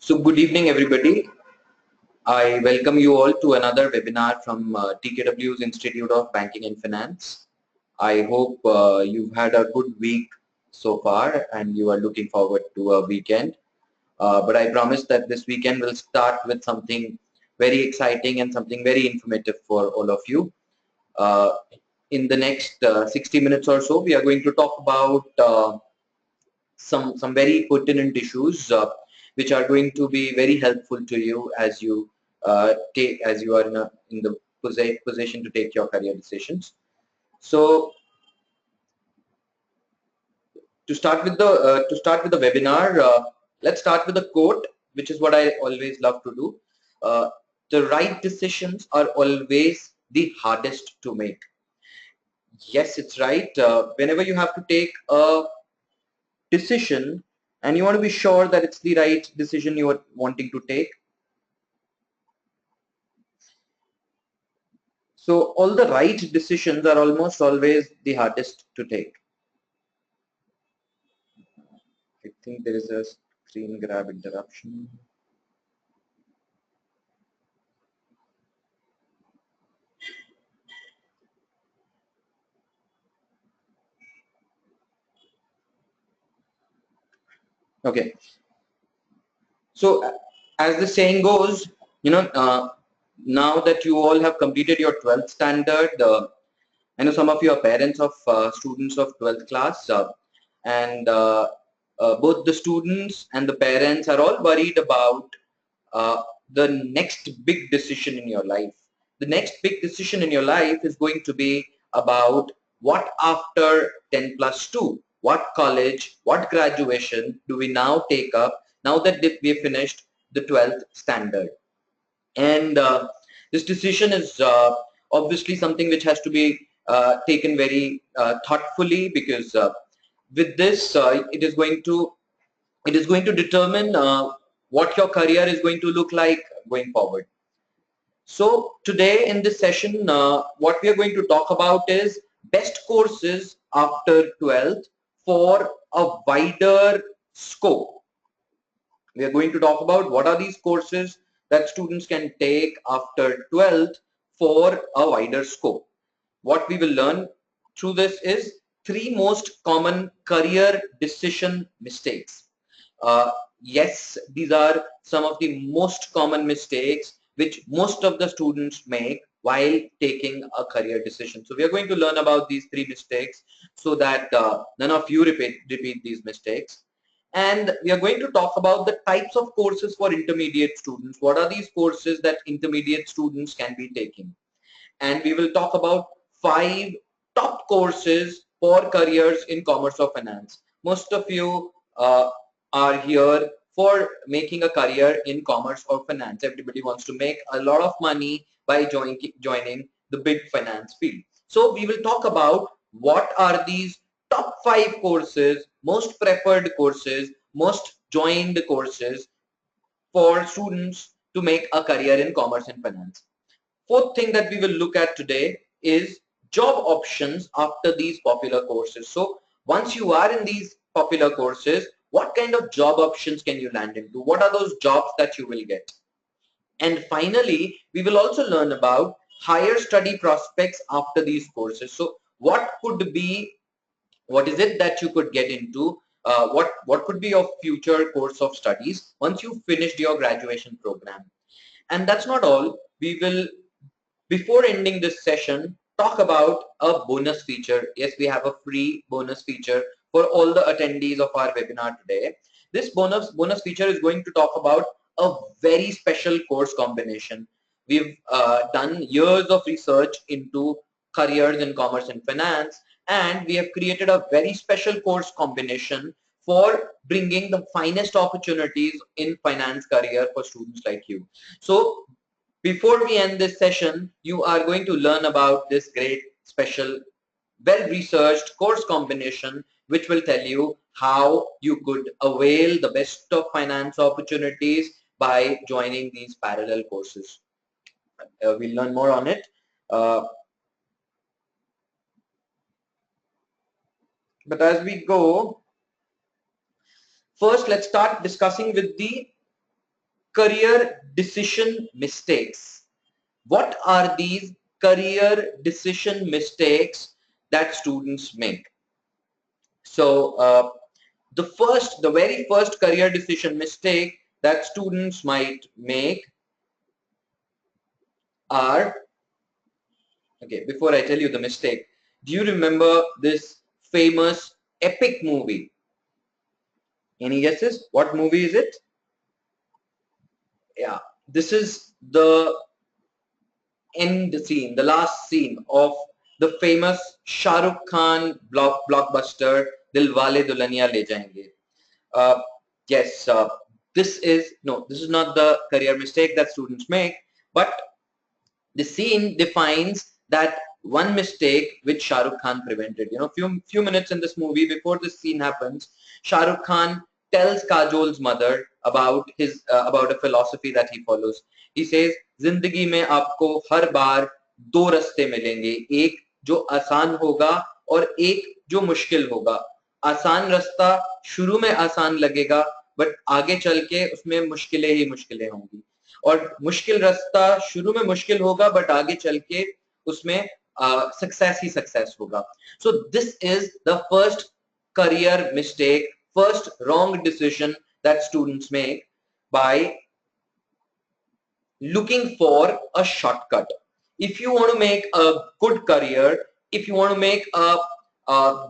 So good evening, everybody. I welcome you all to another webinar from TKW's Institute of Banking and Finance. I hope you've had a good week so far and you are looking forward to a weekend. But I promise that this weekend will start with something very exciting and something very informative for all of you. In the next 60 minutes or so, we are going to talk about some very pertinent issues which are going to be very helpful to you as you are in the position to take your career decisions. So to start with the webinar, let's start with a quote, which is what I always love to do. The right decisions are always the hardest to make. Yes, it's right. Whenever you have to take a decision and you want to be sure that it's the right decision you are wanting to take. So all the right decisions are almost always the hardest to take. I think there is a screen grab interruption. Okay. So as the saying goes, now that you all have completed your 12th standard, I know some of you are parents of students of 12th class, and both the students and the parents are all worried about uh, the next big decision in your life. The next big decision in your life is going to be about what after 10 plus 2, what college, what graduation do we now take up now that we have finished the 12th standard. And this decision is obviously something which has to be taken very thoughtfully, because with this it is going to determine what your career is going to look like going forward. So today in this session, what we are going to talk about is best courses after 12th for a wider scope. We are going to talk about what are these courses that students can take after 12th for a wider scope. What we will learn through this is 3 most common career decision mistakes. Uh, yes, these are some of the most common mistakes which most of the students make while taking a career decision. So we are going to learn about these 3 mistakes so that none of you repeat these mistakes. And we are going to talk about the types of courses for intermediate students. What are these courses that intermediate students can be taking? And we will talk about 5 top courses for careers in commerce or finance. Most of you are here for making a career in commerce or finance. Everybody wants to make a lot of money by joining the big finance field. So we will talk about what are these top 5 courses, most preferred courses, most joined courses for students to make a career in commerce and finance. Fourth thing that we will look at today is job options after these popular courses. So once you are in these popular courses, what kind of job options can you land into? What are those jobs that you will get? And finally, we will also learn about higher study prospects after these courses. So what is it that you could get into? What could be your future course of studies once you finished your graduation program? And that's not all. We will, before ending this session, talk about a bonus feature. Yes, we have a free bonus feature for all the attendees of our webinar today. This bonus feature is going to talk about a very special course combination. We've done years of research into careers in commerce and finance, and we have created a very special course combination for bringing the finest opportunities in finance career for students like you. So before we end this session, you are going to learn about this great, special, well-researched course combination which will tell you how you could avail the best of finance opportunities by joining these parallel courses. We'll learn more on it. But as we go, first let's start discussing with the career decision mistakes. What are these career decision mistakes that students make? So the very first career decision mistake that students might make are, okay, before I tell you the mistake, do you remember this famous epic movie? Any guesses? What movie is it? Yeah, this is the end scene, the last scene of the famous Shah Rukh Khan blockbuster Dilwale Dulhaniya Le Jayenge. Uh, yes, this is not the career mistake that students make, but the scene defines that one mistake which Shah Rukh Khan prevented. Few minutes in this movie before this scene happens, Shah Rukh Khan tells Kajol's mother about about a philosophy that he follows. He says, जिंदगी में आपको हर बार दो रास्ते मिलेंगे, एक जो आसान होगा और एक जो मुश्किल होगा. आसान रास्ता शुरू में आसान लगेगा, बट आगे चल के उसमें मुश्किलें ही मुश्किलें होंगी, और मुश्किल रास्ता शुरू में मुश्किल होगा बट आगे चल के उसमें सक्सेस ही सक्सेस होगा. So this is the first career mistake, first wrong decision that students make by looking for a shortcut. If you want to make a good career, if you want to make a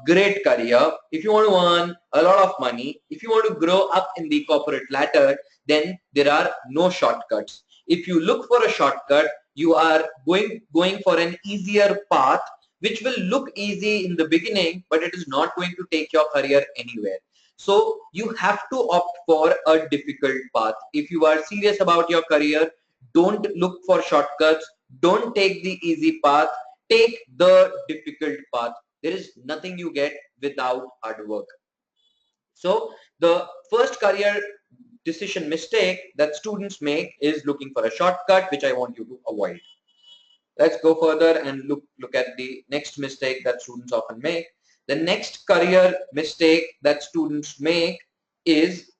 great career, if you want to earn a lot of money, if you want to grow up in the corporate ladder, then there are no shortcuts. If you look for a shortcut, you are going for an easier path, which will look easy in the beginning, but it is not going to take your career anywhere. So you have to opt for a difficult path. If you are serious about your career, don't look for shortcuts. Don't take the easy path. Take the difficult path. There is nothing you get without hard work. So the first career decision mistake that students make is looking for a shortcut, which I want you to avoid. Let's go further and look at the next mistake that students often make. The next career mistake that students make is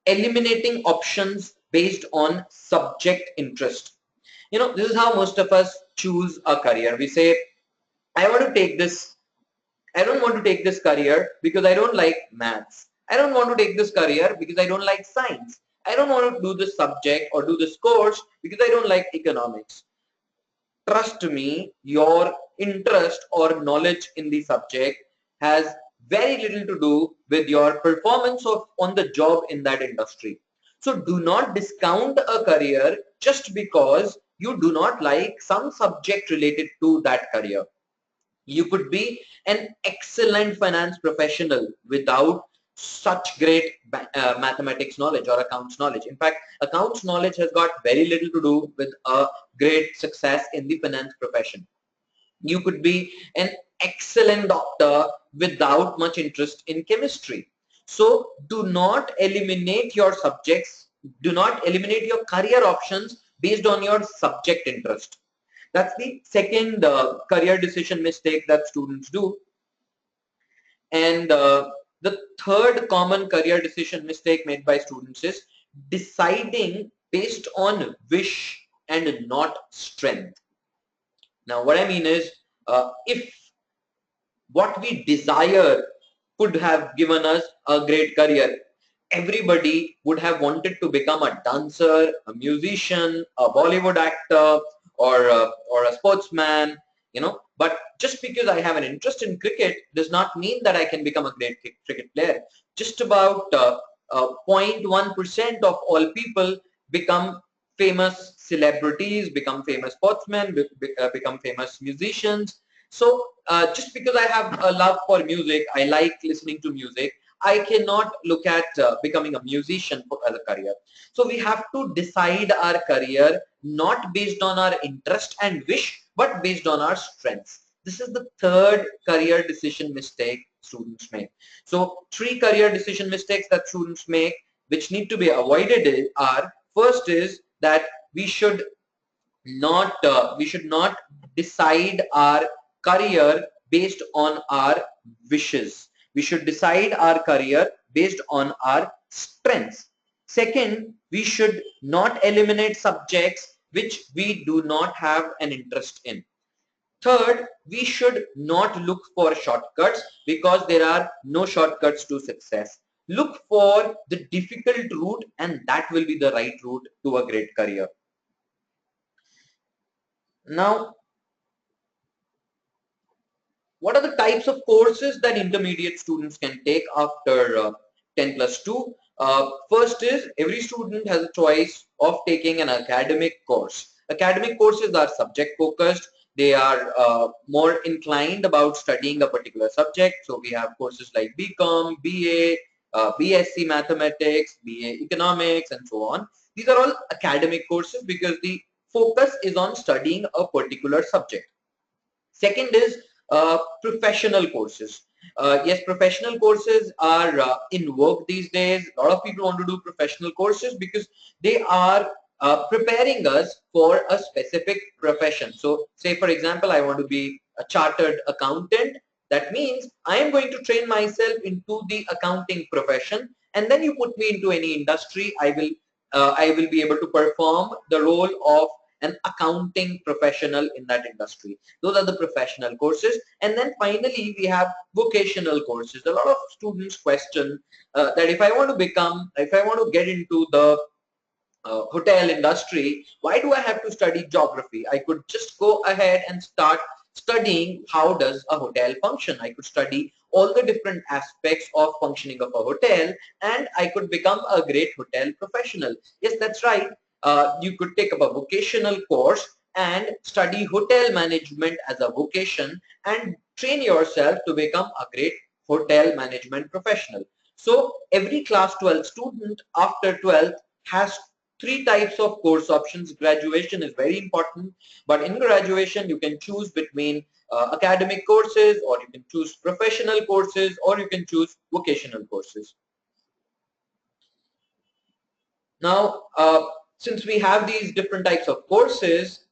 eliminating options based on subject interest. This is how most of us choose a career. We say, I want to take this. I don't want to take this career because I don't like maths. I don't want to take this career because I don't like science. I don't want to do this subject or do this course because I don't like economics. Trust me, your interest or knowledge in the subject has very little to do with your performance on the job in that industry. So do not discount a career just because you do not like some subject related to that career. You could be an excellent finance professional without such great mathematics knowledge or accounts knowledge. In fact, accounts knowledge has got very little to do with a great success in the finance profession. You could be an excellent doctor without much interest in chemistry. So do not eliminate your subjects, do not eliminate your career options based on your subject interest. That's the second career decision mistake that students do. And the third common career decision mistake made by students is deciding based on wish and not strength. Now, what I mean is, if what we desire could have given us a great career, everybody would have wanted to become a dancer, a musician, a Bollywood actor, or a sportsman, But just because I have an interest in cricket does not mean that I can become a great cricket player. Just about 0.1% of all people become famous celebrities, become famous sportsmen, become famous musicians. So just because I have a love for music, I like listening to music, I cannot look at becoming a musician as a career. So we have to decide our career not based on our interest and wish, but based on our strengths. This is the third career decision mistake students make. So three career decision mistakes that students make which need to be avoided are, first is that we should not decide our career based on our wishes. we should decide our career based on our strengths. Second, we should not eliminate subjects which we do not have an interest in. Third, we should not look for shortcuts because there are no shortcuts to success. Look for the difficult route, and that will be the right route to a great career. Now, what are the types of courses that intermediate students can take after 10 plus 2? First is every student has a choice of taking an academic course. Academic courses are subject focused. They are more inclined about studying a particular subject. So we have courses like BCom, BA, BSc Mathematics, BA Economics, and so on. These are all academic courses because the focus is on studying a particular subject. Second is professional courses. Yes, professional courses are in vogue these days. A lot of people want to do professional courses because they are preparing us for a specific profession. So say for example, I want to be a chartered accountant. That means I am going to train myself into the accounting profession, and then you put me into any industry, I will be able to perform the role of an accounting professional in that industry. Those are the professional courses. And then finally, we have vocational courses. A lot of students question that if I want to get into the hotel industry, why do I have to study geography? I could just go ahead and start studying how does a hotel function. I could study all the different aspects of functioning of a hotel, and I could become a great hotel professional. Yes, that's right. You could take up a vocational course and study hotel management as a vocation and train yourself to become a great hotel management professional. So every class 12 student after 12th has three types of course options. Graduation is very important, but in graduation you can choose between academic courses, or you can choose professional courses, or you can choose vocational courses. Now, since we have these different types of courses,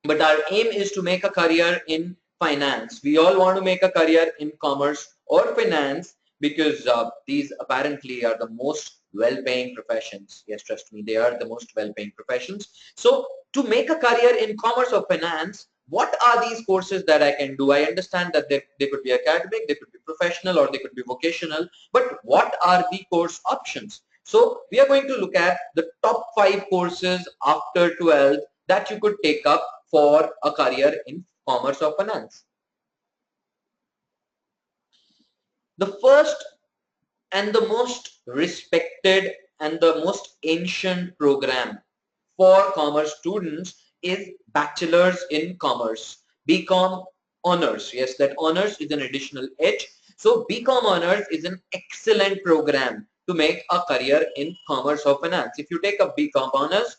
but our aim is to make a career in finance. We all want to make a career in commerce or finance because these apparently are the most well-paying professions. Yes, trust me, they are the most well-paying professions. So to make a career in commerce or finance, what are these courses that I can do? I understand that they could be academic, they could be professional, or they could be vocational, but what are the course options? So we are going to look at the top 5 courses after 12 that you could take up for a career in commerce or finance. The first and the most respected and the most ancient program for commerce students is Bachelor's in Commerce, BCom Honors. Yes, that honors is an additional H. So BCom Honors is an excellent program to make a career in commerce or finance. If you take a BCom Honors,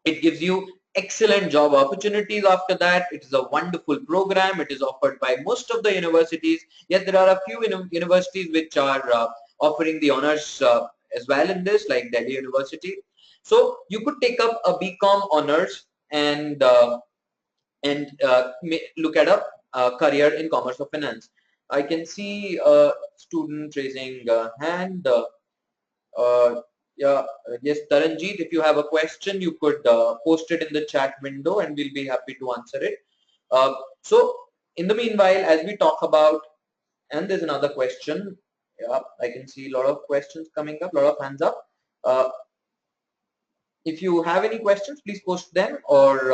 it gives you excellent job opportunities after that. It is a wonderful program. It is offered by most of the universities. Yes, there are a few universities which are offering the honors as well in this, like Delhi University. So you could take up a BCom honors and look at a career in commerce or finance. I can see a student raising a hand. Uh, yeah, yes, Taranjeet, if you have a question, you could post it in the chat window and we'll be happy to answer it. So in the meanwhile, as we talk about, and there's another question. Yeah, I can see a lot of questions coming up, a lot of hands up. If you have any questions, please post them, or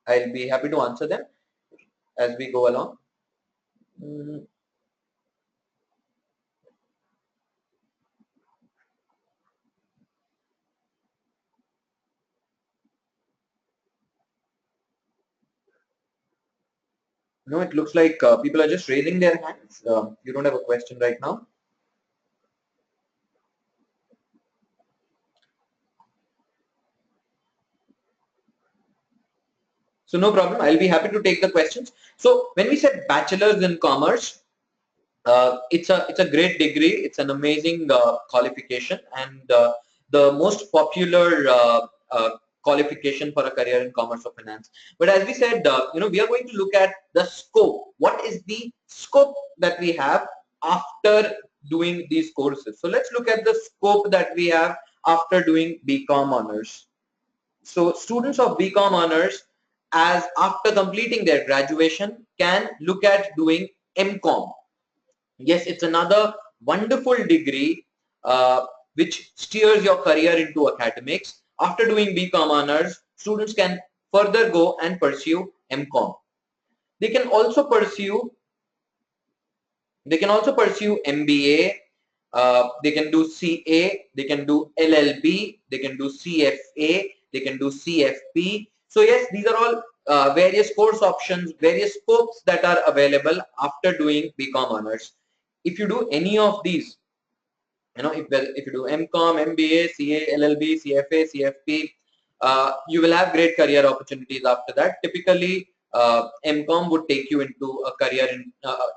I'll be happy to answer them as we go along. Mm. No, it looks like people are just raising their hands. You don't have a question right now. So no problem. I'll be happy to take the questions. So when we said bachelor's in commerce, it's a great degree. It's an amazing qualification, and the most popular qualification for a career in commerce or finance. But as we said, we are going to look at the scope. What is the scope that we have after doing these courses. So let's look at the scope that we have after doing BCom honors. So students of BCom honors, as after completing their graduation, can look at doing MCom. Yes, it's another wonderful degree which steers your career into academics. After doing BCom honors, students can further go and pursue MCom. They can also pursue MBA. They can do CA. They can do LLB. They can do CFA. They can do CFP. So yes, these are all various course options, various scopes that are available after doing BCom honors. If you do any of these, if you do MCom, MBA, CA, LLB, CFA, CFP, you will have great career opportunities after that. Typically, MCom would take you into a career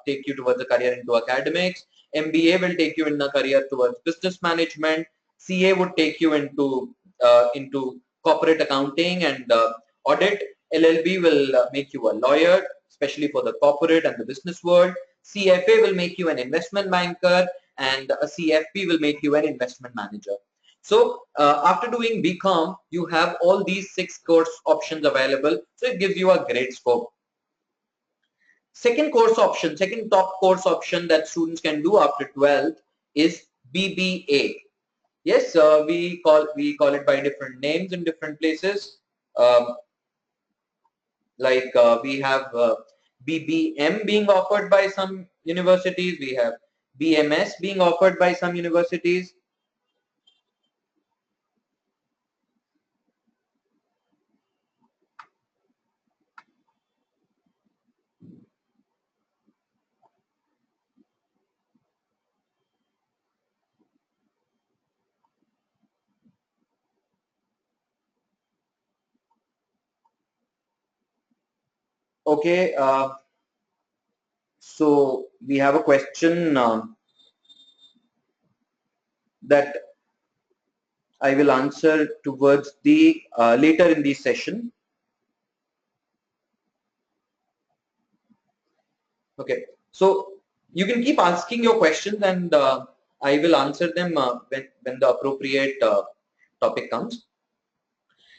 take you towards a career into academics. MBA will take you in a career towards business management. CA would take you into corporate accounting and audit. LLB will make you a lawyer, especially for the corporate and the business world. CFA will make you an investment banker, and a CFP will make you an investment manager. So after doing BCom, you have all these 6 course options available. So it gives you a great scope. Second top course option that students can do after 12th is BBA. Yes, we call it by different names in different places. We have BBM being offered by some universities. We have BMS being offered by some universities. Okay, so we have a question that I will answer towards the later in the session. Okay, so you can keep asking your questions, and I will answer them when the appropriate topic comes.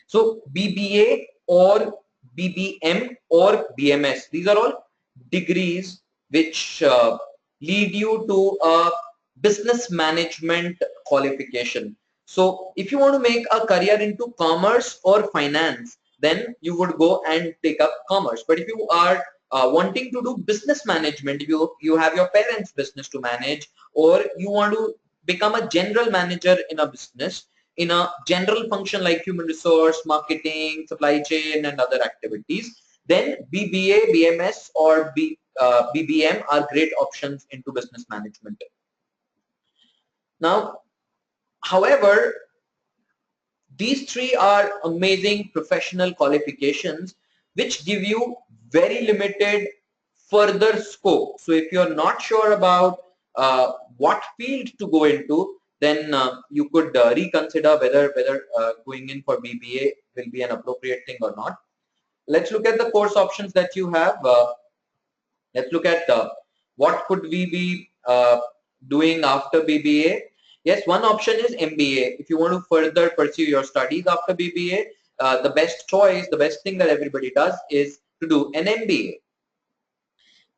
So BBA or BBM or BMS, these are all degrees which lead you to a business management qualification. So if you want to make a career into commerce or finance, then you would go and take up commerce. But if you are wanting to do business management, you have your parents' business to manage, or you want to become a general manager in a business, in a general function like human resource, marketing, supply chain, and other activities, then BBA, BMS, or BBM are great options into business management. Now, however, these 3 are amazing professional qualifications which give you very limited further scope. So if you're not sure about what field to go into, then you could reconsider whether going in for BBA will be an appropriate thing or not. Let's look at the course options that you have. Let's look at what could we be doing after BBA. Yes, one option is MBA. If you want to further pursue your studies after BBA, the best choice, the best thing that everybody does is to do an MBA.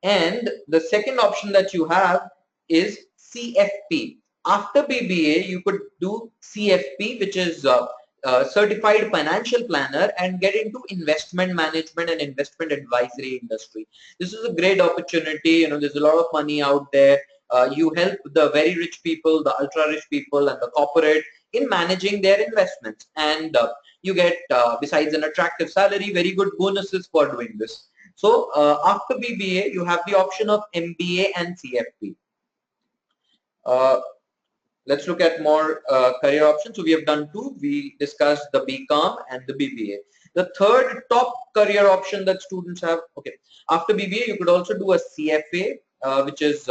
And the second option that you have is CFP. After BBA, you could do CFP, which is certified financial planner, and get into investment management and investment advisory industry. This is a great opportunity. There's a lot of money out there. You help the very rich people, the ultra rich people, and the corporate in managing their investments, and you get, besides an attractive salary, very good bonuses for doing this. So after BBA, you have the option of MBA and CFP. Let's look at more career options. So we have done 2. We discussed the BCom and the BBA. The third top career option that students have, okay, after BBA, you could also do a CFA, which is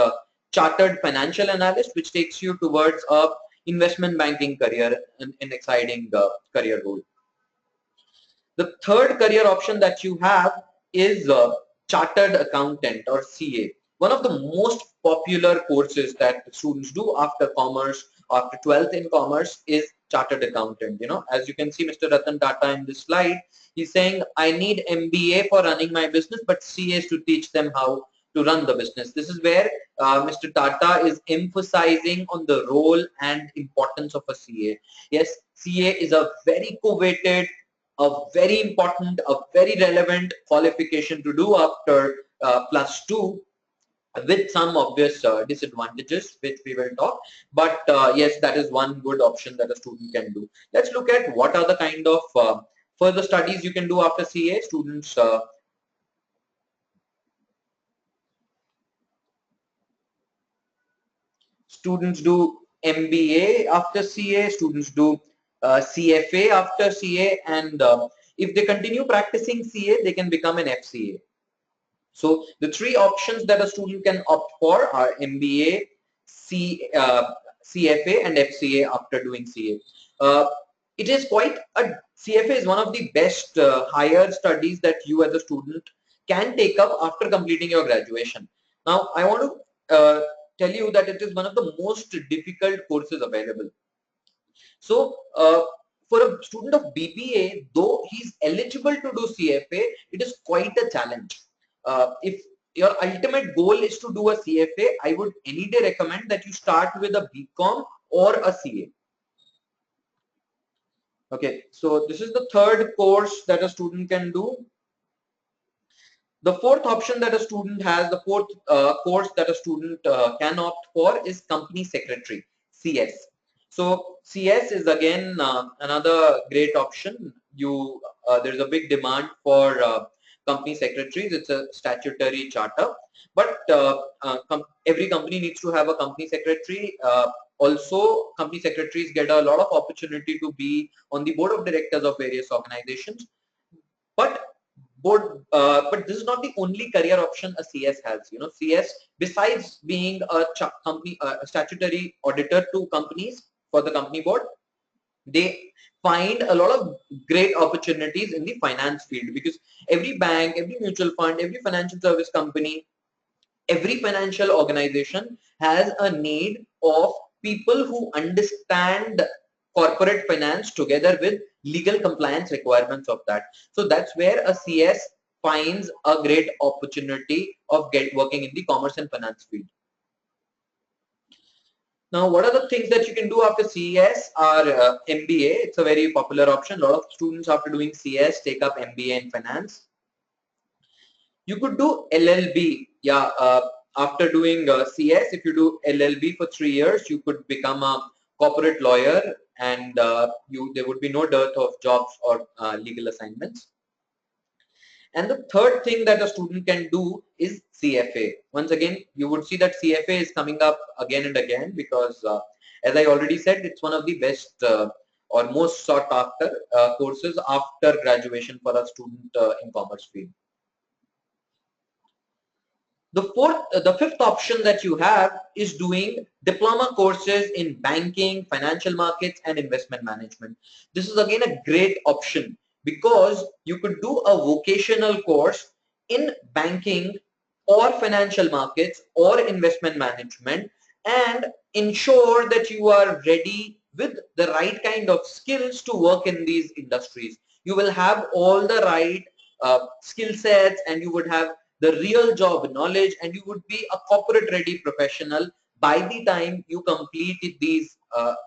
Chartered Financial Analyst, which takes you towards a investment banking career, an exciting career role. The third career option that you have is Chartered Accountant or CA. one of the most popular courses that students do after commerce, after 12th in commerce, is chartered accountant. As you can see, Mr. Ratan Tata in this slide, he's saying, I need MBA for running my business, but CAs to teach them how to run the business. This is where Mr. Tata is emphasizing on the role and importance of a CA. Yes, CA is a very coveted, a very important, a very relevant qualification to do after +2, with some obvious disadvantages which we will talk, but yes, that is one good option that a student can do. Let's look at what are the kind of further studies you can do after CA. Students do MBA after CA, students do CFA after CA, and if they continue practicing CA, they can become an FCA. So the three options that a student can opt for are MBA, CFA, and FCA after doing CA. It is quite a CFA is one of the best higher studies that you as a student can take up after completing your graduation. Now, I want to tell you that it is one of the most difficult courses available. So, for a student of BBA, though he's eligible to do CFA, it is quite a challenge. If your ultimate goal is to do a CFA, I would any day recommend that you start with a BCom or a CA. Okay, so this is the third course that a student can do. The fourth option that a student has, the fourth course that a student can opt for is company secretary, CS. So CS is again another great option. There's a big demand for company secretaries. It's a statutory charter, but every company needs to have a company secretary. Also, company secretaries get a lot of opportunity to be on the board of directors of various organizations. But but this is not the only career option a CS has. CS, besides being a statutory auditor to companies for the company board, they find a lot of great opportunities in the finance field, because every bank, every mutual fund, every financial service company, every financial organization has a need of people who understand corporate finance together with legal compliance requirements of that. So that's where a CS finds a great opportunity of working in the commerce and finance field. Now, what are the things that you can do after CS are MBA. It's a very popular option. A lot of students after doing CS take up MBA in finance. You could do LLB. Yeah, after doing CS, if you do LLB for 3 years, you could become a corporate lawyer, and there would be no dearth of jobs or legal assignments. And the third thing that a student can do is CFA. Once again, you would see that CFA is coming up again and again because, as I already said, it's one of the best or most sought after courses after graduation for a student in commerce field. The fifth option that you have is doing diploma courses in banking, financial markets, and investment management. This is again a great option because you could do a vocational course in banking or financial markets or investment management and ensure that you are ready with the right kind of skills to work in these industries. You will have all the right skill sets, and you would have the real job knowledge, and you would be a corporate ready professional by the time you complete these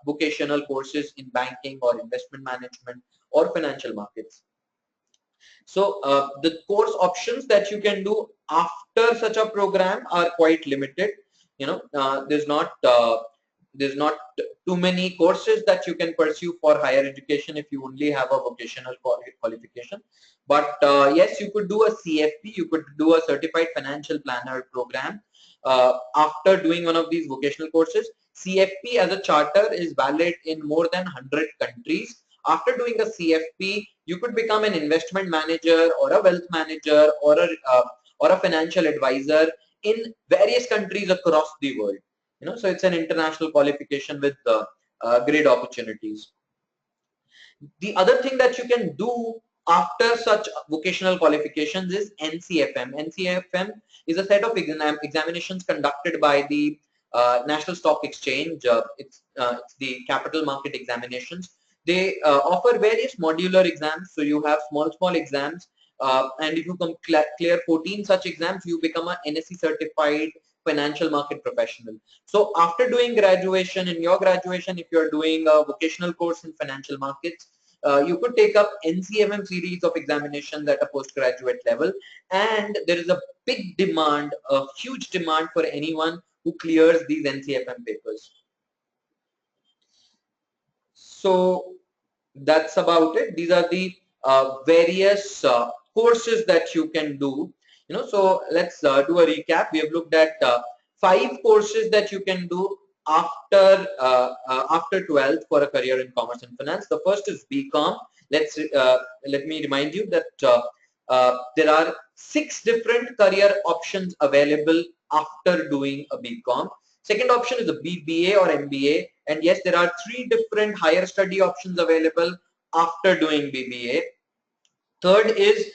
vocational courses in banking or investment management or financial markets. So the course options that you can do after such a program are quite limited. There's not too many courses that you can pursue for higher education if you only have a vocational qualification. But yes, you could do a CFP, you could do a certified financial planner program after doing one of these vocational courses. CFP as a charter is valid in more than 100 countries. After doing a CFP, you could become an investment manager or a wealth manager or a financial advisor in various countries across the world. So it's an international qualification with great opportunities. The other thing that you can do after such vocational qualifications is NCFM. NCFM is a set of examinations conducted by the National Stock Exchange. It's the capital market examinations. They offer various modular exams. So you have small exams, and if you clear 14 such exams, you become a NSE certified financial market professional. So after doing graduation, in your graduation, if you're doing a vocational course in financial markets, you could take up NCMM series of examinations at a postgraduate level, and there is a big demand, a huge demand for anyone who clears these NCFM papers. So that's about it. These are the various courses that you can do. So let's do a recap. We have looked at 5 courses that you can do after 12th for a career in commerce and finance. The first is BCom. Let me remind you that there are 6 different career options available after doing a BCom. Second option is a BBA or MBA, and yes, there are 3 different higher study options available after doing BBA. Third is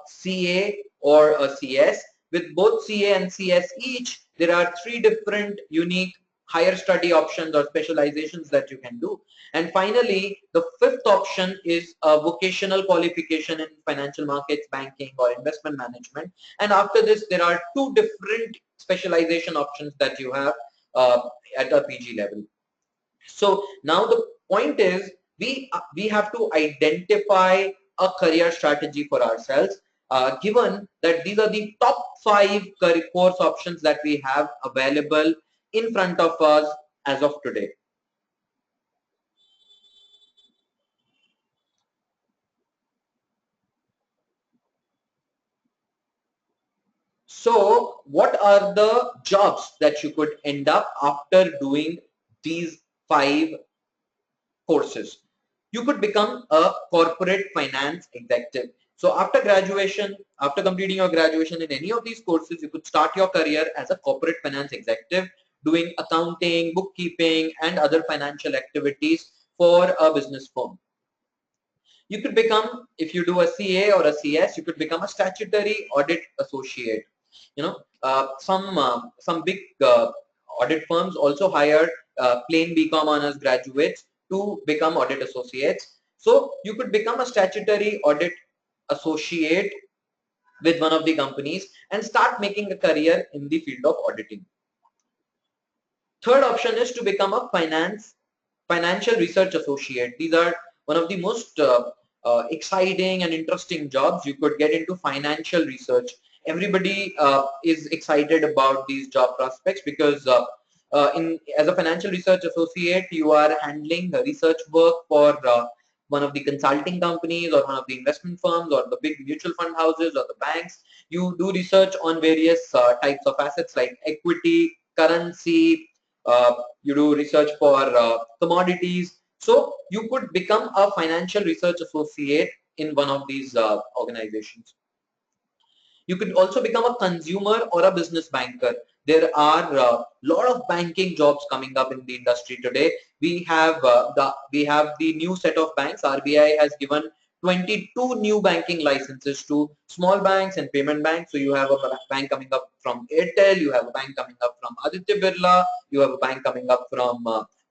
CA or a CS. With both CA and CS each, there are 3 different unique higher study options or specializations that you can do. And finally, the 5th option is a vocational qualification in financial markets, banking, or investment management. And after this, there are 2 different specialization options that you have at a PG level. So now the point is, we have to identify a career strategy for ourselves, given that these are the top 5 career course options that we have available in front of us as of today. So what are the jobs that you could end up after doing these 5 courses? You could become a corporate finance executive. So after graduation, after completing your graduation in any of these courses, you could start your career as a corporate finance executive, doing accounting, bookkeeping, and other financial activities for a business firm. You could become, if you do a CA or a CS, you could become a statutory audit associate. Some big audit firms also hire plain BCom honors graduates to become audit associates. So you could become a statutory audit associate with one of the companies and start making a career in the field of auditing. Third option is to become a financial research associate. These are one of the most exciting and interesting jobs. You could get into financial research. Everybody is excited about these job prospects because as a financial research associate, you are handling the research work for one of the consulting companies or one of the investment firms or the big mutual fund houses or the banks. You do research on various types of assets like equity, currency. You do research for commodities. So you could become a financial research associate in one of these organizations. You could also become a consumer or a business banker. There are a lot of banking jobs coming up in the industry today. We have the new set of banks. RBI has given 22 new banking licenses to small banks and payment banks. So you have a bank coming up from Airtel, you have a bank coming up from Aditya Birla, you have a bank coming up from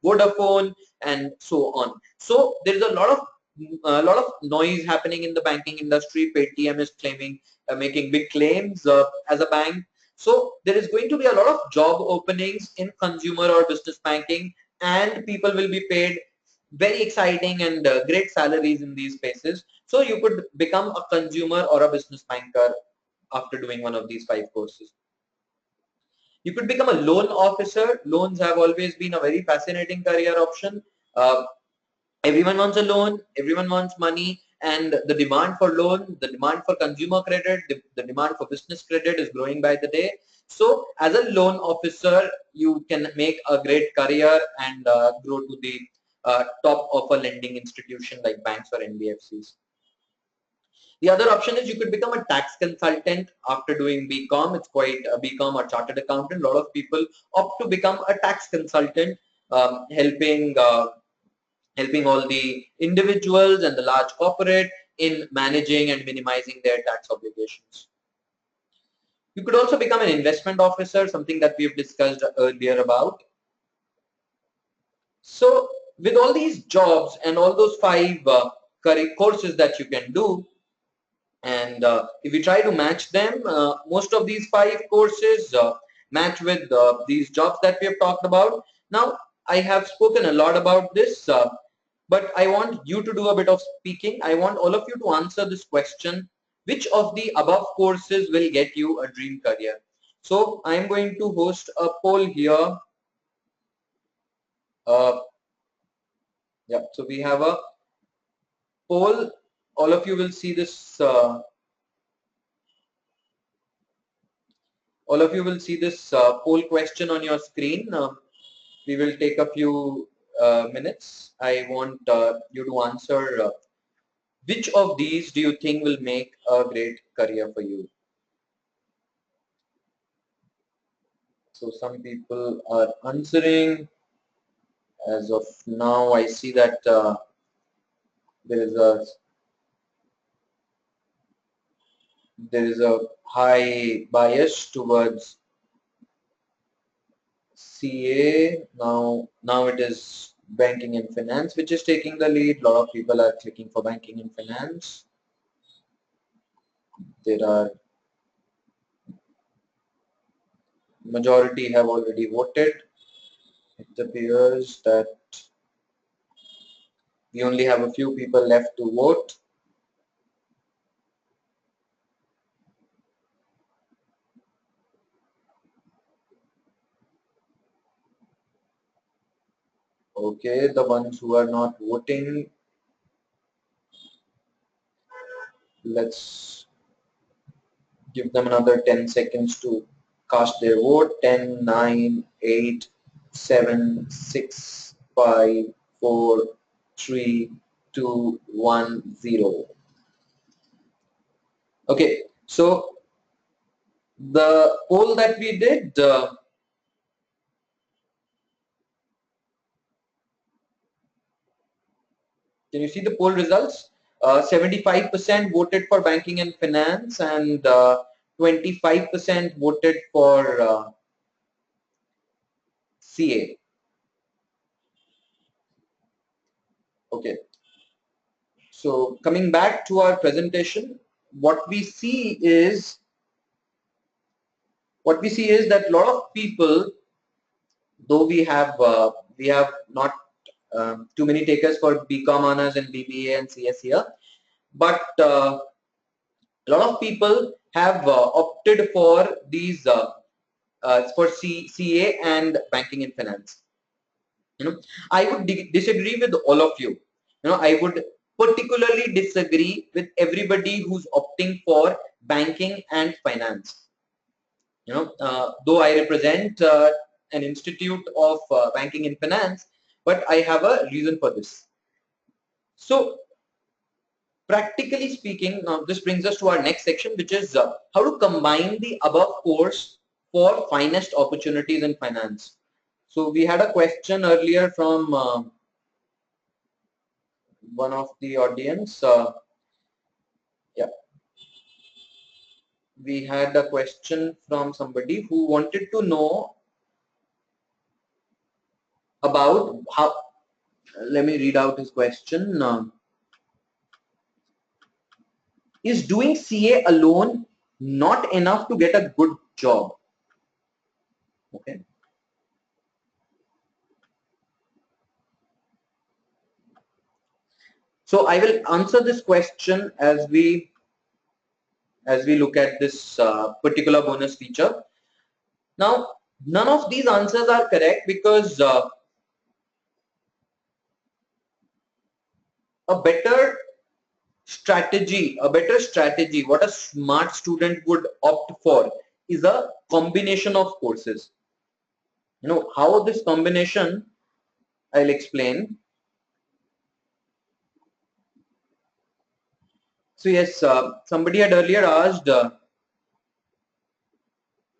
Vodafone, and so on. So there is a lot of noise happening in the banking industry. Paytm is making big claims as a bank. So there is going to be a lot of job openings in consumer or business banking, and people will be paid very exciting and great salaries in these spaces. So you could become a consumer or a business banker after doing one of these 5 courses. You could become a loan officer. Loans have always been a very fascinating career option. Everyone wants a loan, everyone wants money, and the demand for loan, the demand for consumer credit, the demand for business credit is growing by the day. So as a loan officer, you can make a great career and grow to the top of a lending institution like banks or NBFCs. The other option is you could become a tax consultant after doing BCom. It's quite a BCom or chartered accountant. A lot of people opt to become a tax consultant, helping all the individuals and the large corporate in managing and minimizing their tax obligations. You could also become an investment officer, something that we've discussed earlier about. So with all these jobs and all those 5 courses that you can do, and if we try to match them, most of these 5 courses match with these jobs that we have talked about. Now, I have spoken a lot about this, but I want you to do a bit of speaking. I want all of you to answer this question: which of the above courses will get you a dream career? So I am going to host a poll here. Yeah, so we have a poll. All of you will see this. All of you will see this poll question on your screen. We will take a few minutes. I want you to answer which of these do you think will make a great career for you? So some people are answering. As of now, I see that there is a high bias towards CA. Now it is banking and finance which is taking the lead. A lot of people are clicking for banking and finance. There are majority have already voted. It appears that we only have a few people left to vote. Okay, the ones who are not voting, let's give them another 10 seconds to cast their vote. 10, 9, 8, 7, 6, 5, 4, 3, 2, 1, 0. Okay, so the poll that we did, can you see the poll results? 75% voted for banking and finance, and 25% voted for CA. Okay. So coming back to our presentation, what we see is that a lot of people, though we have not too many takers for BCom honors and BBA and CS here, but a lot of people have opted for these for CA and banking and finance. I would disagree with all of you. I would particularly disagree with everybody who's opting for banking and finance. Though I represent an institute of banking and finance, but I have a reason for this. So practically speaking, now this brings us to our next section, which is how to combine the above course for finest opportunities in finance. So we had a question earlier from one of the audience. Yeah, we had a question from somebody who wanted to know about how. Let me read out his question. Is doing CA alone not enough to get a good job? Okay. So I will answer this question as we look at this particular bonus feature. Now, none of these answers are correct, because a better strategy, what a smart student would opt for is a combination of courses. How this combination, I'll explain. So yes, somebody had earlier asked,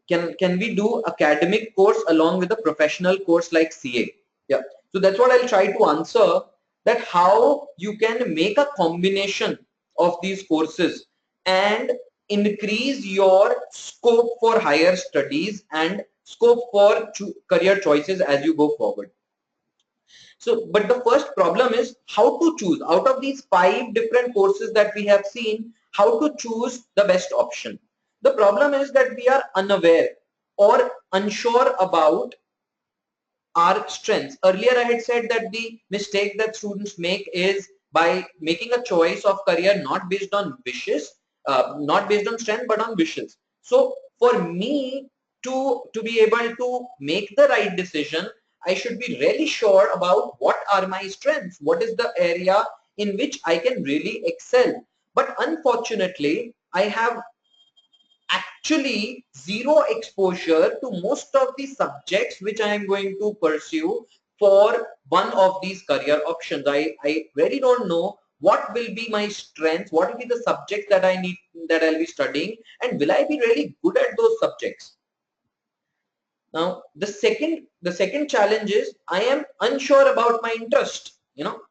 can we do academic course along with a professional course like CA? Yeah. So that's what I'll try to answer, that how you can make a combination of these courses and increase your scope for higher studies and scope for career choices as you go forward. So, but the first problem is how to choose out of these 5 different courses that we have seen, how to choose the best option. The problem is that we are unaware or unsure about our strengths. Earlier I had said that the mistake that students make is by making a choice of career not based on wishes, not based on strength but on wishes. So for me to be able to make the right decision, I should be really sure about what are my strengths, what is the area in which I can really excel. But unfortunately, I have actually zero exposure to most of the subjects which I am going to pursue for one of these career options. I really don't know what will be my strengths, what will be the subjects that I need, that I'll be studying, and will I be really good at those subjects. Now, the second challenge is I am unsure about my interest.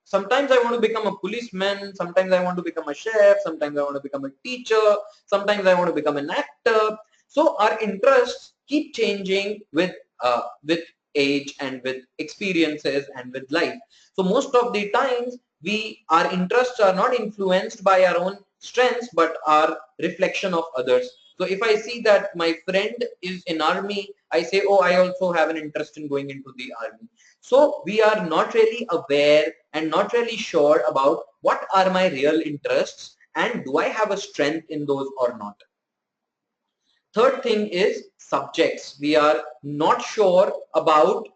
Sometimes I want to become a policeman, sometimes I want to become a chef, sometimes I want to become a teacher, sometimes I want to become an actor. So our interests keep changing with age and with experiences and with life. So most of the times our interests are not influenced by our own strengths but are reflection of others. So if I see that my friend is in army, I say, oh, I also have an interest in going into the army. So we are not really aware and not really sure about what are my real interests and do I have a strength in those or not. Third thing is subjects. We are not sure about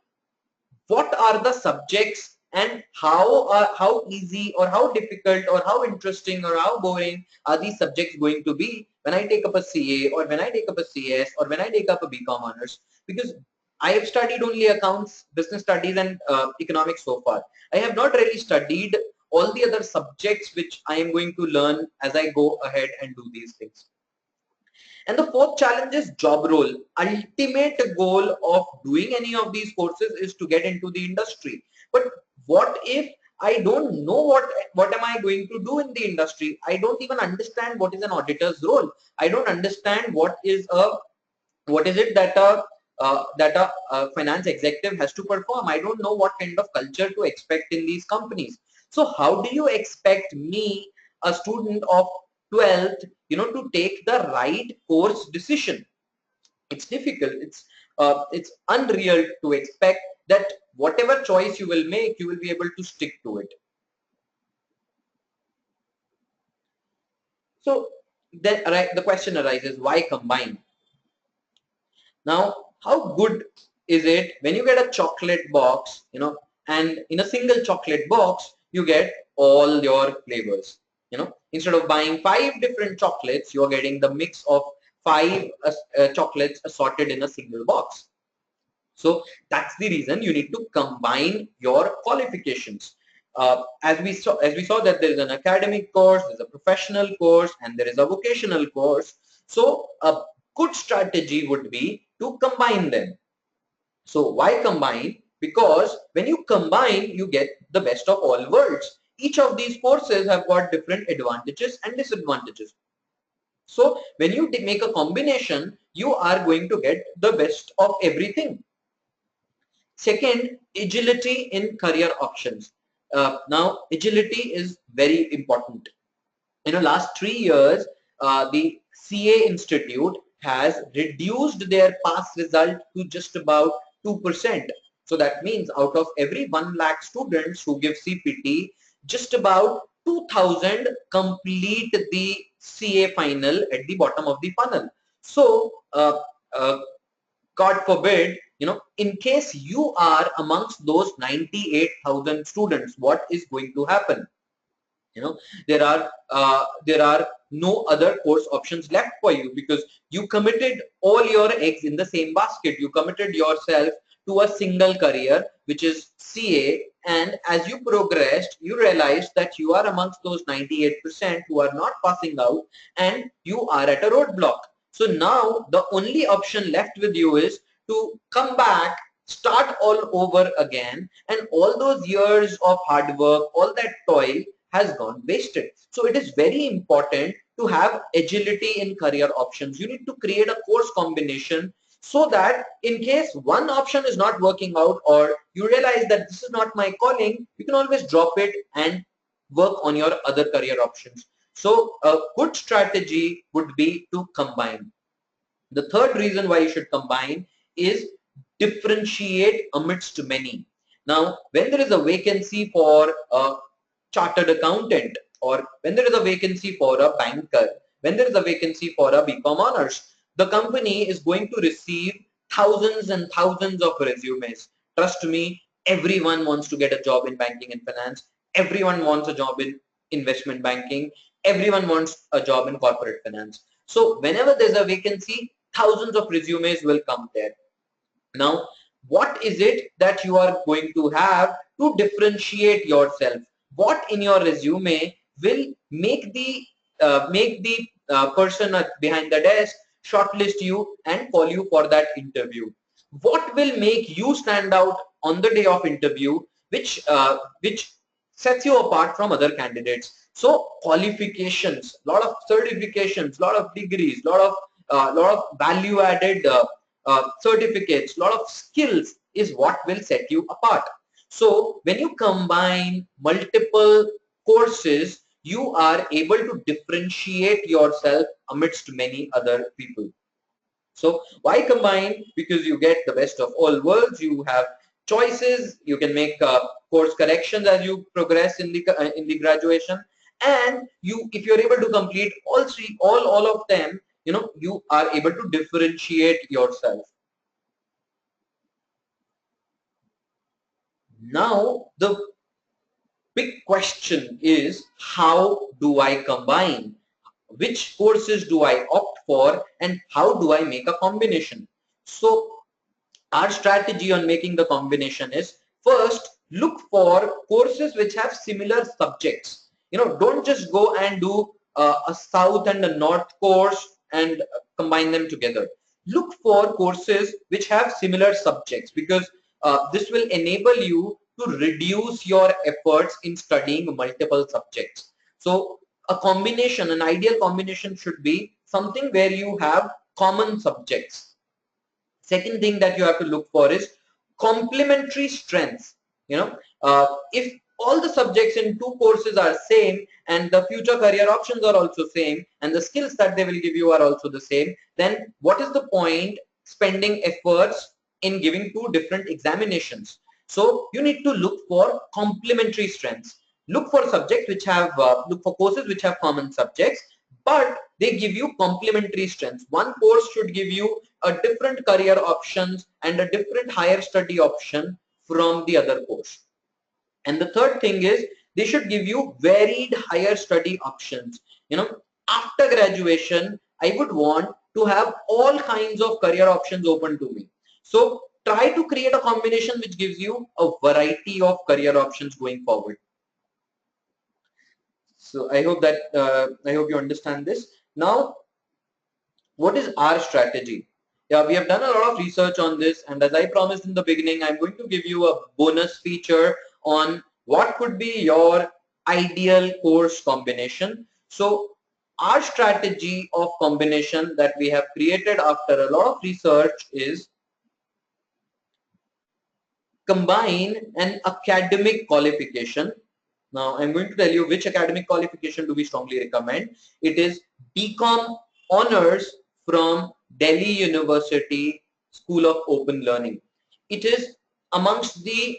what are the subjects and how easy or how difficult or how interesting or how boring are these subjects going to be when I take up a CA or when I take up a CS or when I take up a BCom honors, because I have studied only accounts, business studies and economics so far. I have not really studied all the other subjects which I am going to learn as I go ahead and do these things. And the fourth challenge is job role. Ultimate goal of doing any of these courses is to get into the industry. But what if I don't know what am I going to do in the industry? I don't even understand what is an auditor's role. I don't understand what is it that a finance executive has to perform. I don't know what kind of culture to expect in these companies. So how do you expect me, a student of 12th, to take the right course decision? It's difficult. It's unreal to expect that whatever choice you will make, you will be able to stick to it. So then the question arises, why combine? Now, how good is it when you get a chocolate box, and in a single chocolate box, you get all your flavors, instead of buying 5 different chocolates, you're getting the mix of 5 chocolates assorted in a single box. So that's the reason you need to combine your qualifications. As we saw that there is an academic course, there's a professional course, and there is a vocational course. So a good strategy would be to combine them. So why combine? Because when you combine, you get the best of all worlds. Each of these courses have got different advantages and disadvantages. So when you make a combination, you are going to get the best of everything. Second, agility in career options. Now, agility is very important. In the last 3 years, the CA Institute has reduced their pass result to just about 2%. So that means out of every 1 lakh students who give CPT, just about 2,000 complete the CA final at the bottom of the funnel. So uh, God forbid, in case you are amongst those 98,000 students, what is going to happen? There are no other course options left for you because you committed all your eggs in the same basket. You committed yourself to a single career, which is CA, and as you progressed, you realized that you are amongst those 98% who are not passing out and you are at a roadblock. So now the only option left with you is to come back, start all over again, and all those years of hard work, all that toil has gone wasted. So it is very important to have agility in career options. You need to create a course combination so that in case one option is not working out or you realize that this is not my calling, you can always drop it and work on your other career options. So a good strategy would be to combine. The third reason why you should combine is differentiate amidst many. Now, when there is a vacancy for a chartered accountant, or when there is a vacancy for a banker, when there is a vacancy for a BCom honors, the company is going to receive thousands and thousands of resumes. Trust me, everyone wants to get a job in banking and finance. Everyone wants a job in investment banking. Everyone wants a job in corporate finance. So whenever there's a vacancy, thousands of resumes will come there. Now, what is it that you are going to have to differentiate yourself? What in your resume will make the person behind the desk shortlist you and call you for that interview? What will make you stand out on the day of interview, which sets you apart from other candidates? So qualifications, lot of certifications, lot of degrees, lot of value added certificates, lot of skills is what will set you apart. So when you combine multiple courses, you are able to differentiate yourself amidst many other people. So why combine? Because you get the best of all worlds. You have choices. You can make course corrections as you progress in the graduation, and if you're able to complete all three, all of them, you are able to differentiate yourself. Now the big question is, how do I combine? Which courses do I opt for, and how do I make a combination? So our strategy on making the combination is, first look for courses which have similar subjects. Don't just go and do a south and a north course and combine them together. Look for courses which have similar subjects, because this will enable you to reduce your efforts in studying multiple subjects. So a combination, an ideal combination should be something where you have common subjects. Second thing that you have to look for is complementary strengths. If all the subjects in two courses are same and the future career options are also same and the skills that they will give you are also the same, then what is the point spending efforts in giving two different examinations? So you need to look for complementary strengths. Look for subjects which have look for courses which have common subjects, but they give you complementary strengths. One course should give you a different career options and a different higher study option from the other course. And the third thing is, they should give you varied higher study options. After graduation, I would want to have all kinds of career options open to me. So try to create a combination which gives you a variety of career options going forward. So I hope you understand this. Now, what is our strategy? Yeah, we have done a lot of research on this, and as I promised in the beginning, I'm going to give you a bonus feature on what could be your ideal course combination. So our strategy of combination that we have created after a lot of research is combine an academic qualification. Now I'm going to tell you which academic qualification do we strongly recommend. It is BCom honors from Delhi University School of Open Learning. It is amongst the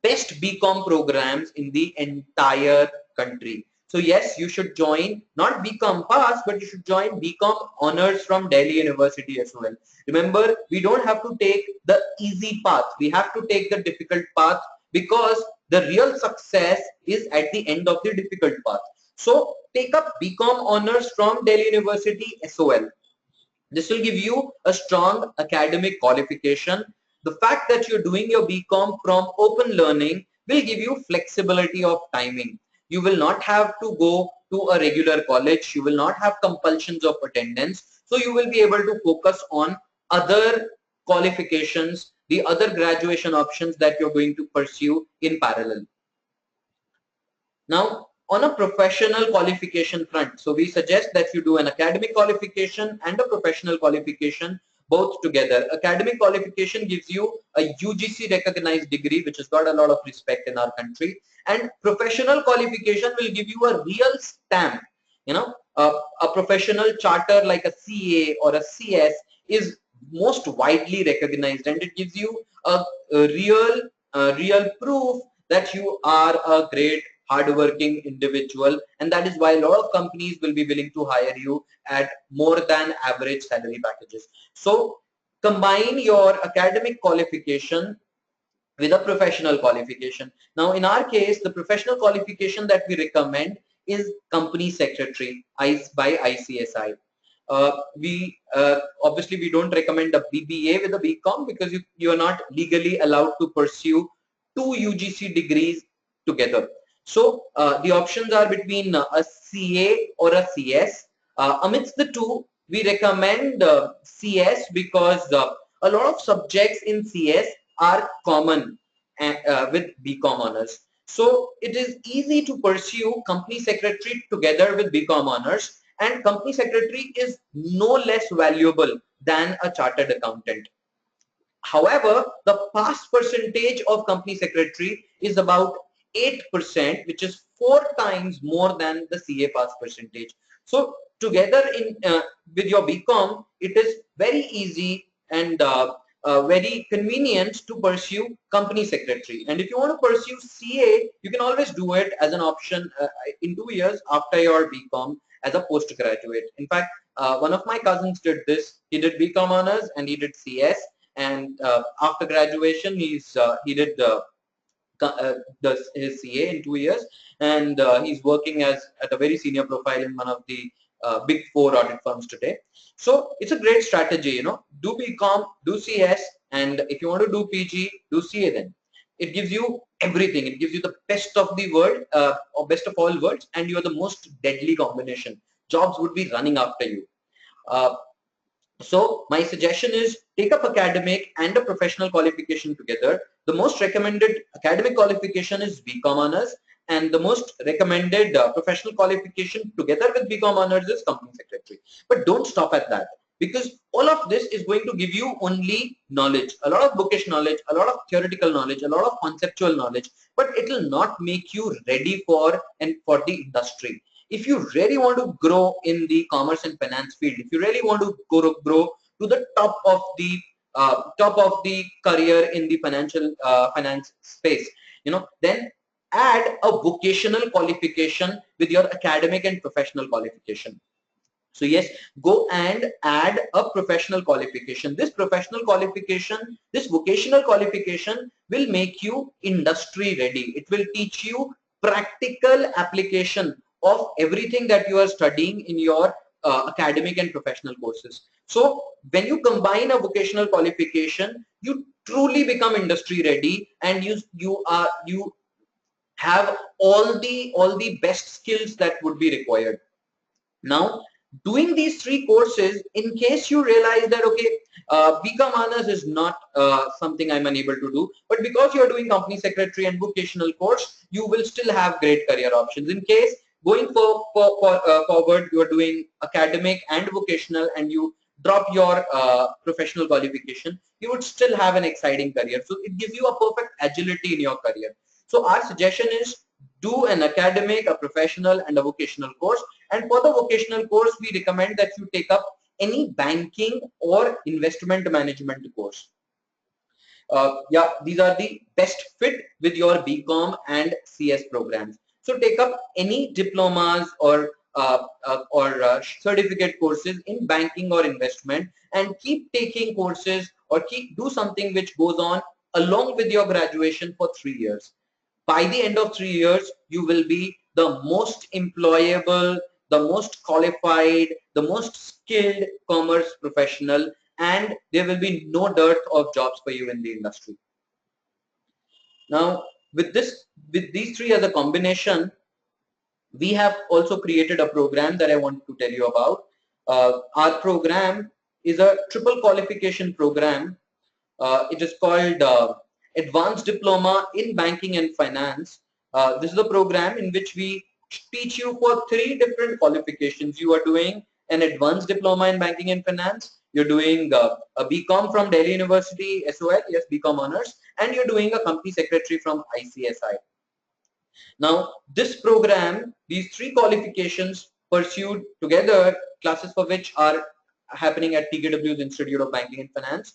best BCom programs in the entire country. So yes, you should join not BCom Pass, but you should join BCom Honors from Delhi University as well. Remember, we don't have to take the easy path. We have to take the difficult path, because the real success is at the end of the difficult path. So take up BCom Honors from Delhi University SOL. This will give you a strong academic qualification. The fact that you're doing your BCom from open learning will give you flexibility of timing. You will not have to go to a regular college. You will not have compulsions of attendance. So you will be able to focus on other qualifications, the other graduation options that you're going to pursue in parallel. Now, on a professional qualification front, so we suggest that you do an academic qualification and a professional qualification both together. Academic qualification gives you a UGC recognized degree, which has got a lot of respect in our country, and professional qualification will give you a real stamp. You know, a professional charter like a CA or a CS is most widely recognized, and it gives you a real proof that you are a great hardworking individual, and that is why a lot of companies will be willing to hire you at more than average salary packages. So combine your academic qualification with a professional qualification. Now, in our case, the professional qualification that we recommend is company secretary by ICSI. We obviously we don't recommend a BBA with a BCom because you are not legally allowed to pursue two UGC degrees together. So the options are between a CA or a CS. Amidst the two, we recommend CS because a lot of subjects in CS are common with BCom honors. So it is easy to pursue company secretary together with BCom honors, and company secretary is no less valuable than a chartered accountant. However, the pass percentage of company secretary is about 8%, which is 4 times more than the CA pass percentage. So together in with your BCom, it is very easy and very convenient to pursue company secretary. And if you want to pursue CA, you can always do it as an option in 2 years after your BCom as a postgraduate. In fact, one of my cousins did this. He did BCom honors and he did CS, and after graduation he did his CA in 2 years, and he's working as at a very senior profile in one of the big four audit firms today. So it's a great strategy, you know. Do BCom, do CS, and if you want to do PG, do CA. Then it gives you everything. It gives you the best of the world, or best of all worlds, and you are the most deadly combination. Jobs would be running after you. uh, so my suggestion is take up academic and a professional qualification together. The most recommended academic qualification is BCom honors, and the most recommended professional qualification together with BCom honors is company secretary. But don't stop at that, because all of this is going to give you only knowledge, a lot of bookish knowledge, a lot of theoretical knowledge, a lot of conceptual knowledge, but it will not make you ready for the industry. If you really want to grow in the commerce and finance field, if you really want to grow to the top of the career in the finance space, you know, then add a vocational qualification with your academic and professional qualification. So yes, go and add a professional qualification. This professional qualification, this vocational qualification will make you industry ready. It will teach you practical application of everything that you are studying in your academic and professional courses. So when you combine a vocational qualification, you truly become industry ready, and you have all the best skills that would be required. Now, doing these three courses, in case you realize that, okay, BCom honors is not something I'm unable to do, but because you're doing company secretary and vocational course, you will still have great career options. In case going forward, you are doing academic and vocational, and you drop your professional qualification, you would still have an exciting career. So it gives you a perfect agility in your career. So our suggestion is do an academic, a professional, and a vocational course. And for the vocational course, we recommend that you take up any banking or investment management course. Yeah, these are the best fit with your BCom and CS programs. So take up any diplomas or certificate courses in banking or investment, and keep taking courses or do something which goes on along with your graduation for 3 years. By the end of 3 years, you will be the most employable, the most qualified, the most skilled commerce professional, and there will be no dearth of jobs for you in the industry. Now, with these three as a combination, we have also created a program that I want to tell you about. Our program is a triple qualification program. It is called Advanced Diploma in Banking and Finance. This is a program in which we teach you for 3 different qualifications. You are doing an advanced diploma in banking and finance. You're doing a BCom from Delhi University, SOL, yes, BCom honors, and you're doing a company secretary from ICSI. Now, this program, these 3 qualifications pursued together, classes for which are happening at TKW's Institute of Banking and Finance,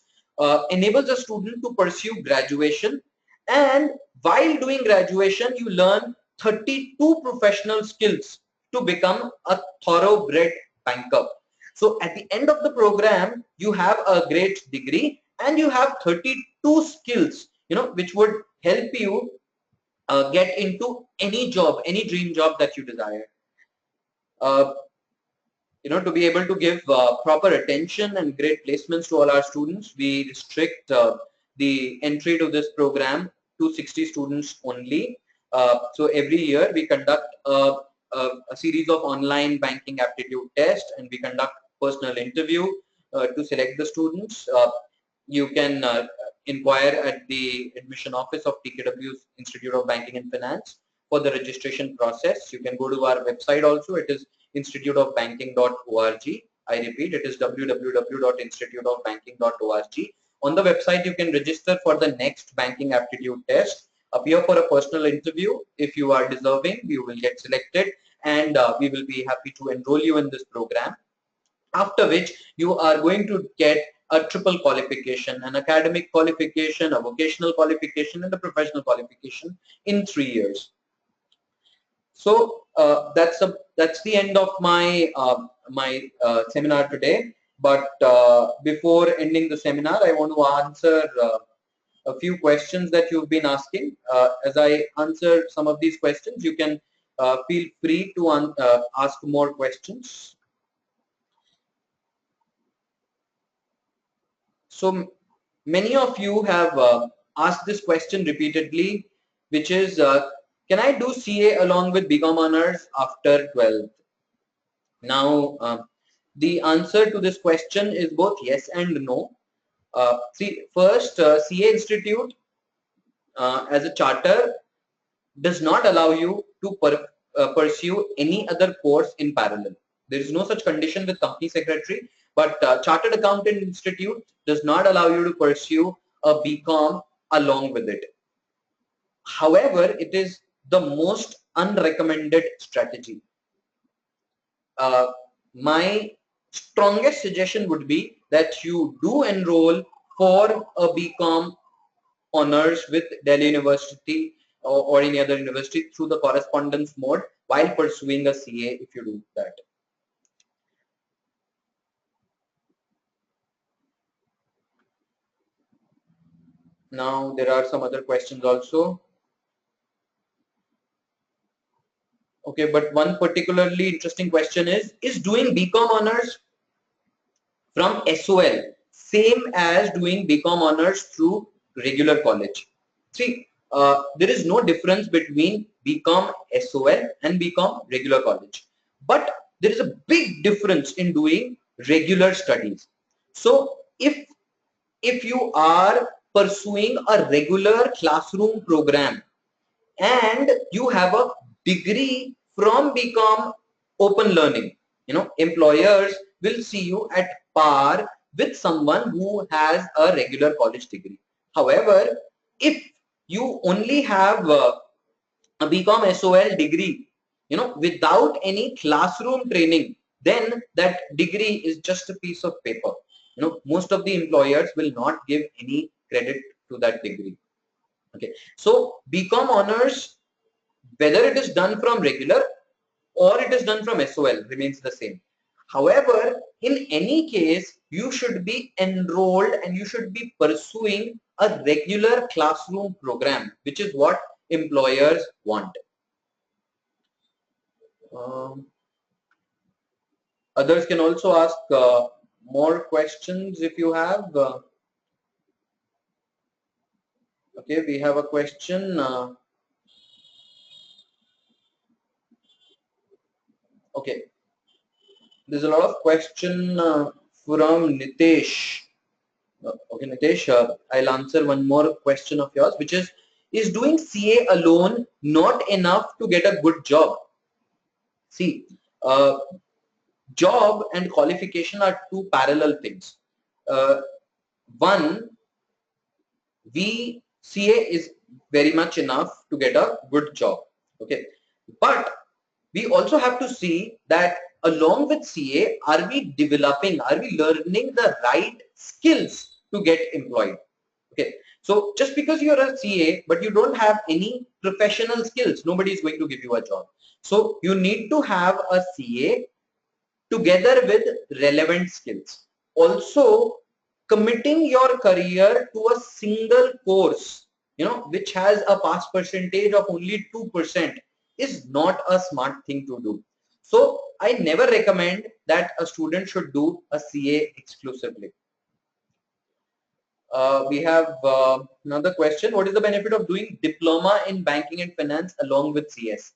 enables a student to pursue graduation, and while doing graduation, you learn 32 professional skills to become a thoroughbred banker. So at the end of the program, you have a great degree and you have 32 skills, which would help you get into any job, any dream job that you desire. Uh, to be able to give proper attention and great placements to all our students, we restrict the entry to this program to 60 students only. So every year we conduct a series of online banking aptitude tests, and we conduct personal interview to select the students. You can inquire at the admission office of TKW's Institute of Banking and Finance for the registration process. You can go to our website also. It is instituteofbanking.org. I repeat, it is www.instituteofbanking.org. On the website, you can register for the next banking aptitude test, appear for a personal interview. If you are deserving, you will get selected, and we will be happy to enroll you in this program. After which you are going to get a triple qualification, an academic qualification, a vocational qualification, and a professional qualification in 3 years. So that's the end of my seminar today. But before ending the seminar, I want to answer a few questions that you've been asking. As I answer some of these questions, you can feel free to ask more questions. So many of you have asked this question repeatedly, which is, can I do CA along with BCom honors after 12th? Now, the answer to this question is both yes and no. See, first, CA Institute as a charter does not allow you to pursue any other course in parallel. There is no such condition with company secretary, but Chartered Accountant Institute does not allow you to pursue a BCom along with it. However, it is the most unrecommended strategy. My strongest suggestion would be that you do enroll for a BCom honors with Delhi University or any other university through the correspondence mode while pursuing a CA if you do that. Now there are some other questions also. Okay, but one particularly interesting question is doing BCom honors from SOL same as doing BCom honors through regular college? See, there is no difference between BCom SOL and BCom regular college, but there is a big difference in doing regular studies. So if you are pursuing a regular classroom program and you have a degree from BCom open learning, employers will see you at par with someone who has a regular college degree. However, if you only have a BCom SOL degree, without any classroom training, then that degree is just a piece of paper. Most of the employers will not give any credit to that degree. Okay, so BCom honors, whether it is done from regular or it is done from SOL, remains the same. However, in any case, you should be enrolled and you should be pursuing a regular classroom program, which is what employers want. Others can also ask more questions if you have. Okay, we have a question. Okay, there's a lot of question from Nitesh. Okay, Nitesh, I'll answer one more question of yours, which is, Is doing CA alone not enough to get a good job? See, uh, job and qualification are two parallel things. One, CA is very much enough to get a good job. Okay, but we also have to see that along with CA, are we developing, are we learning the right skills to get employed? Okay, so just because you're a CA but you don't have any professional skills, nobody is going to give you a job. So you need to have a CA together with relevant skills. Also, committing your career to a single course, which has a pass percentage of only 2% is not a smart thing to do. So I never recommend that a student should do a CA exclusively. We have another question. What is the benefit of doing diploma in banking and finance along with CS?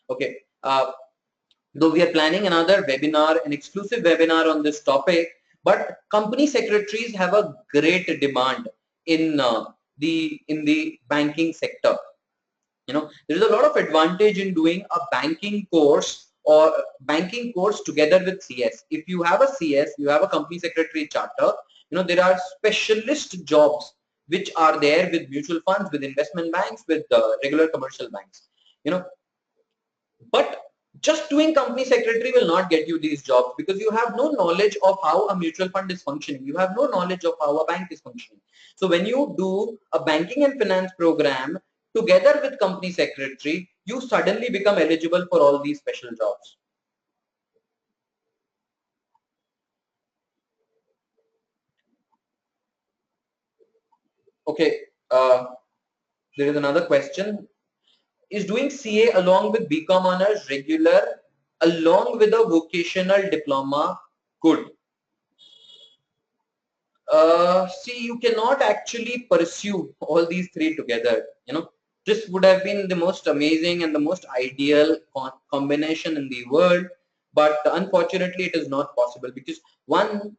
Okay. Though we are planning another webinar, an exclusive webinar on this topic, but company secretaries have a great demand in the banking sector. There is a lot of advantage in doing a banking course or banking course together with CS. If you have a CS, you have a company secretary charter, there are specialist jobs which are there with mutual funds, with investment banks, with regular commercial banks. But just doing company secretary will not get you these jobs because you have no knowledge of how a mutual fund is functioning. You have no knowledge of how a bank is functioning. So when you do a banking and finance program together with company secretary, you suddenly become eligible for all these special jobs. Okay, there is another question. Is doing CA along with BCom honors regular along with a vocational diploma good? See, you cannot actually pursue all these three together. This would have been the most amazing and the most ideal combination in the world, but unfortunately it is not possible because one,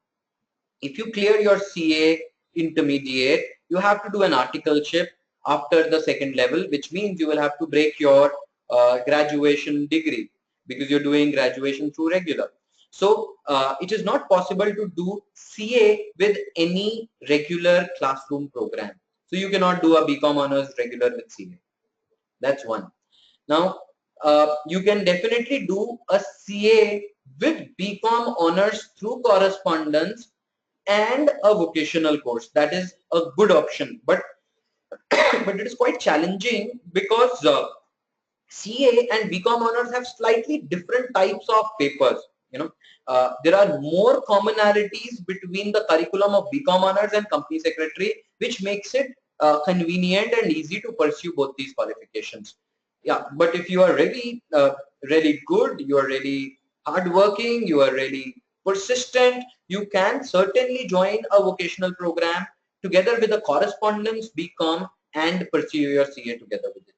if you clear your CA intermediate, you have to do an articleship after the second level, which means you will have to break your graduation degree because you're doing graduation through regular. So it is not possible to do CA with any regular classroom program. So you cannot do a BCom honors regular with CA. That's one. Now, you can definitely do a CA with BCom honors through correspondence and a vocational course. That is a good option, but but it is quite challenging because CA and BCom honors have slightly different types of papers. There are more commonalities between the curriculum of BCom honors and company secretary, which makes it convenient and easy to pursue both these qualifications. Yeah, but if you are really really good, you are really hardworking, you are really persistent, you can certainly join a vocational program together with a correspondence BCom and pursue your CA together with it.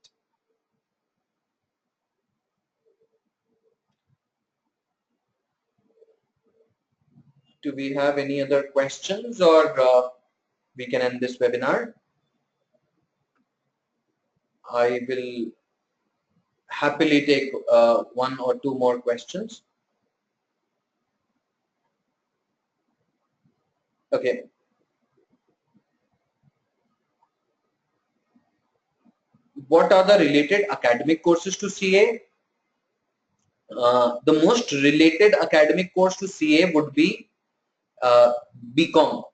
Do we have any other questions, or we can end this webinar? I will happily take one or two more questions. Okay. What are the related academic courses to CA? The most related academic course to CA would be BCom.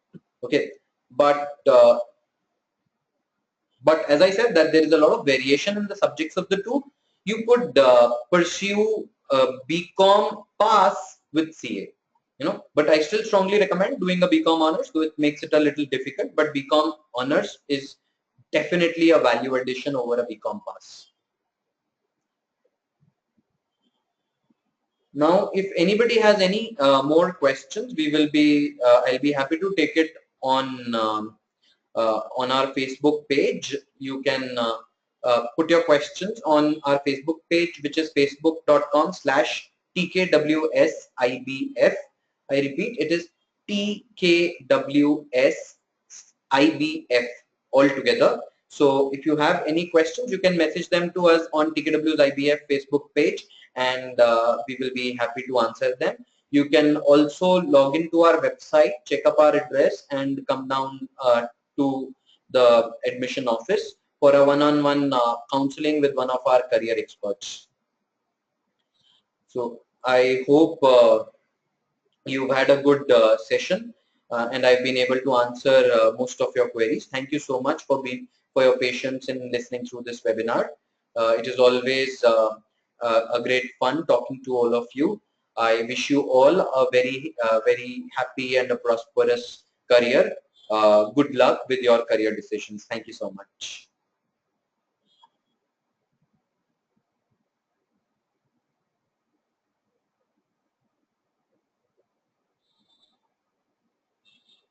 Okay, but as I said that there is a lot of variation in the subjects of the two. You could pursue BCom pass with CA. But I still strongly recommend doing a BCom honors, though it makes it a little difficult. But BCom honors is definitely a value addition over a BCom pass. Now, if anybody has any more questions, I'll be happy to take it on our Facebook page. You can put your questions on our Facebook page, which is facebook.com/TKWSIBF. I repeat, it is TKWSIBF altogether. So if you have any questions, you can message them to us on TKW's IBF Facebook page, and we will be happy to answer them. You can also log into our website, check up our address, and come down to the admission office for a one-on-one counseling with one of our career experts. So I hope you've had a good session, and I've been able to answer most of your queries. Thank you so much for your patience in listening through this webinar. It is always a great fun talking to all of you. I wish you all a very happy and a prosperous career. Good luck with your career decisions. Thank you so much.